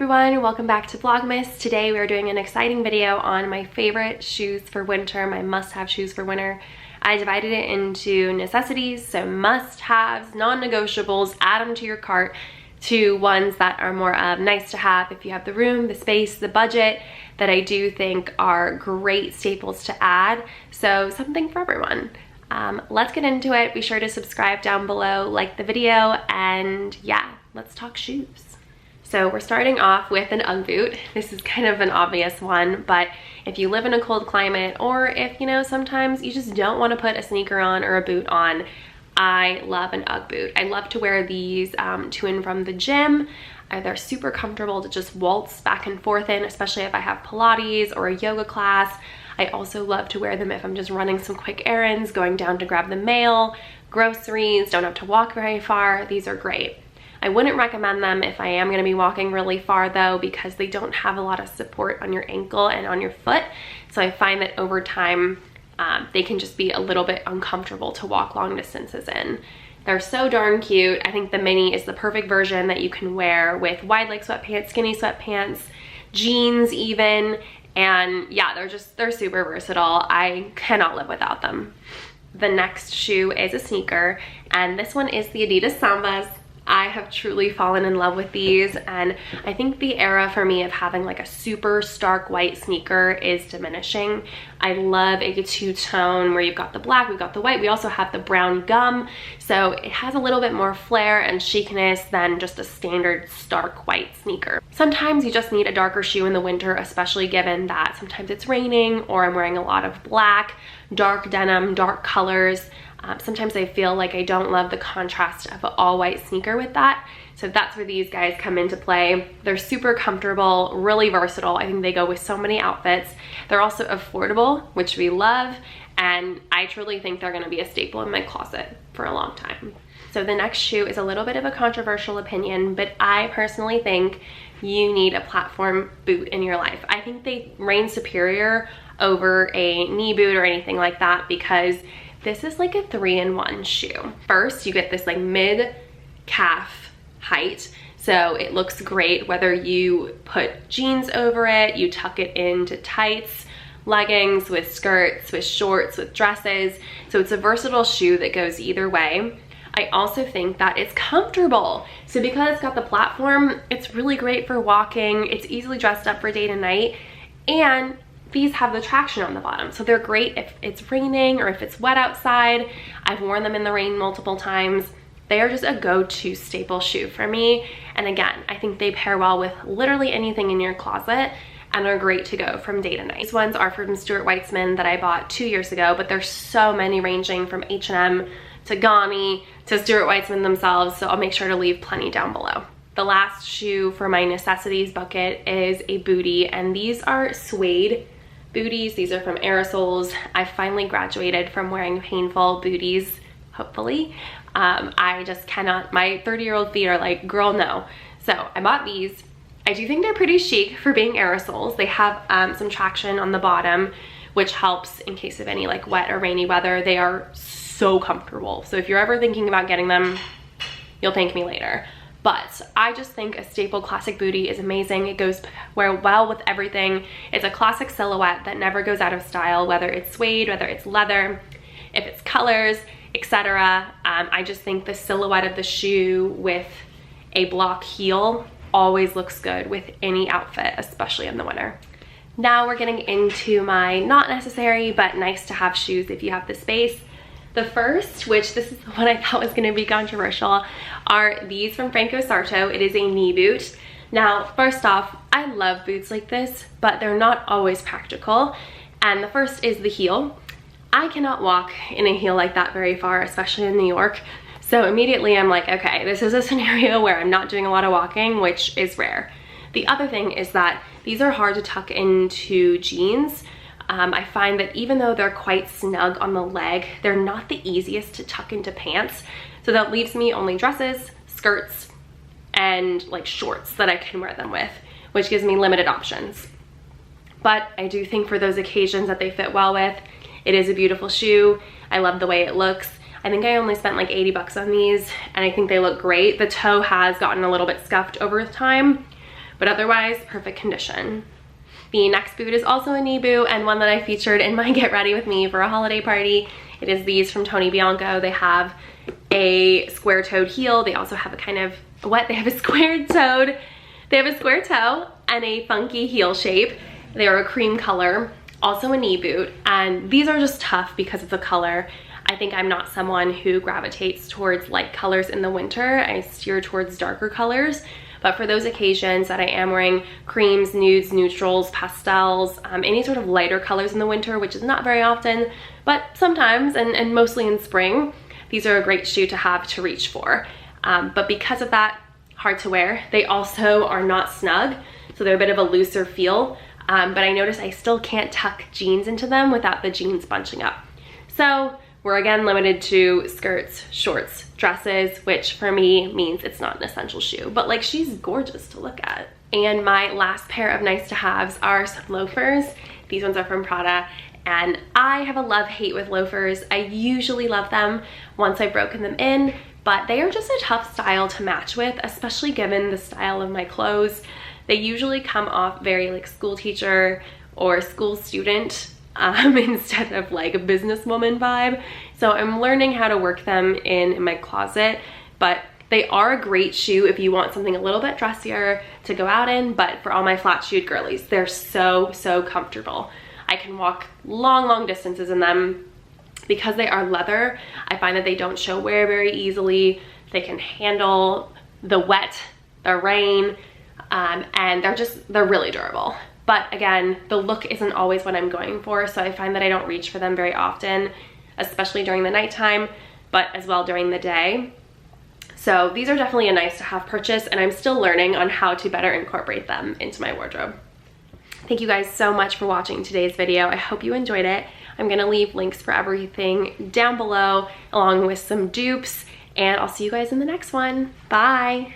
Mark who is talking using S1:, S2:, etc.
S1: everyone, welcome back to Vlogmas. Today we are doing an exciting video on my favorite shoes for winter, my must-have shoes for winter. I divided it into necessities, so must-haves, non-negotiables, add them to your cart, to ones that are more of nice to have if you have the room, the space, the budget, that I do think are great staples to add. So something for everyone. Let's get into it. Be sure to subscribe down below, like the video, and yeah, let's talk shoes. So we're starting off with an Ugg boot. This is kind of an obvious one, but if you live in a cold climate, or if, you know, sometimes you just don't want to put a sneaker on or a boot on, I love an Ugg boot. I love to wear these to and from the gym. They're super comfortable to just waltz back and forth in, especially if I have Pilates or a yoga class. I also love to wear them if I'm just running some quick errands, going down to grab the mail, groceries, don't have to walk very far. These are great. I wouldn't recommend them if I am going to be walking really far though, because they don't have a lot of support on your ankle and on your foot. So I find that over time, they can just be a little bit uncomfortable to walk long distances in. They're so darn cute. I think the mini is the perfect version that you can wear with wide leg sweatpants, skinny sweatpants, jeans even. And yeah, they're super versatile. I cannot live without them. The next shoe is a sneaker, and this one is the Adidas Sambas. I have truly fallen in love with these, and I think the era for me of having like a super stark white sneaker is diminishing. I love a two-tone where you've got the black, we've got the white, we also have the brown gum, so it has a little bit more flair and chicness than just a standard stark white sneaker. Sometimes you just need a darker shoe in the winter, especially given that sometimes it's raining or I'm wearing a lot of black, dark denim, dark colors. Sometimes I feel like I don't love the contrast of an all-white sneaker with that. So that's where these guys come into play. They're super comfortable, really versatile. I think they go with so many outfits. They're also affordable, which we love, and I truly think they're gonna be a staple in my closet for a long time. So the next shoe is a little bit of a controversial opinion, but I personally think you need a platform boot in your life. I think they reign superior over a knee boot or anything like that, because this is like a 3-in-1 shoe. First, you get this like mid-calf height, so it looks great whether you put jeans over it, you tuck it into tights, leggings, with skirts, with shorts, with dresses. So it's a versatile shoe that goes either way. I also think that it's comfortable. So because it's got the platform, it's really great for walking. It's easily dressed up for day to night, and these have the traction on the bottom, so they're great if it's raining or if it's wet outside. I've worn them in the rain multiple times. They are just a go-to staple shoe for me, and again, I think they pair well with literally anything in your closet and are great to go from day to night. These ones are from Stuart Weitzman that I bought 2 years ago, but there's so many ranging from H&M to Gani to Stuart Weitzman themselves, so I'll make sure to leave plenty down below. The last shoe for my necessities bucket is a bootie, and these are suede booties. These are from Aerosoles. I finally graduated from wearing painful booties, hopefully. I just cannot, my 30-year-old feet are like, girl, no. So I bought these. I do think they're pretty chic for being Aerosoles. They have some traction on the bottom, which helps in case of any like wet or rainy weather. They are so comfortable. So if you're ever thinking about getting them, you'll thank me later. But I just think a staple classic bootie is amazing. It goes well with everything. It's a classic silhouette that never goes out of style, whether it's suede, whether it's leather, if it's colors, etc. I just think the silhouette of the shoe with a block heel always looks good with any outfit, especially in the winter. Now we're getting into my not necessary but nice to have shoes if you have the space. The first, which this is the one I thought was going to be controversial, are these from Franco Sarto. It is a knee boot. Now, first off, I love boots like this, but they're not always practical. And the first is the heel. I cannot walk in a heel like that very far, especially in New York. So immediately I'm like, okay, this is a scenario where I'm not doing a lot of walking, which is rare. The other thing is that these are hard to tuck into jeans. I find that even though they're quite snug on the leg, they're not the easiest to tuck into pants. So that leaves me only dresses, skirts, and like shorts that I can wear them with, which gives me limited options. But I do think for those occasions that they fit well with, it is a beautiful shoe. I love the way it looks. I think I only spent like 80 bucks on these, and I think they look great. The toe has gotten a little bit scuffed over time, but otherwise perfect condition. The next boot is also a knee boot, and one that I featured in my Get Ready With Me for a holiday party. It is these from Tony Bianco. They have a square-toed heel. They also have a kind of, they have a square-toed, they have a square toe and a funky heel shape. They are a cream color, also a knee boot, and these are just tough because of the color. I think I'm not someone who gravitates towards light colors in the winter. I steer towards darker colors. But for those occasions that I am wearing creams, nudes, neutrals, pastels, any sort of lighter colors in the winter, which is not very often, but sometimes, and mostly in spring, these are a great shoe to have to reach for. But because of that, hard to wear. They also are not snug, so they're a bit of a looser feel. But I notice I still can't tuck jeans into them without the jeans bunching up. So we're again limited to skirts, shorts, dresses, which for me means it's not an essential shoe, but like she's gorgeous to look at. And my last pair of nice to haves are some loafers. These ones are from Prada, and I have a love-hate with loafers. I usually love them once I've broken them in, but they are just a tough style to match with, especially given the style of my clothes. They usually come off very like school teacher or school student instead of like a businesswoman vibe. So I'm learning how to work them in my closet, but they are a great shoe if you want something a little bit dressier to go out in. But for all my flat-shoed girlies, they're so comfortable. I can walk long distances in them. Because they are leather, I find that they don't show wear very easily. They can handle the wet, the rain, and they're really durable. But again, the look isn't always what I'm going for, so I find that I don't reach for them very often, especially during the nighttime, but as well during the day. So these are definitely a nice to have purchase, and I'm still learning on how to better incorporate them into my wardrobe. Thank you guys so much for watching today's video. I hope you enjoyed it. I'm gonna leave links for everything down below, along with some dupes, and I'll see you guys in the next one. Bye.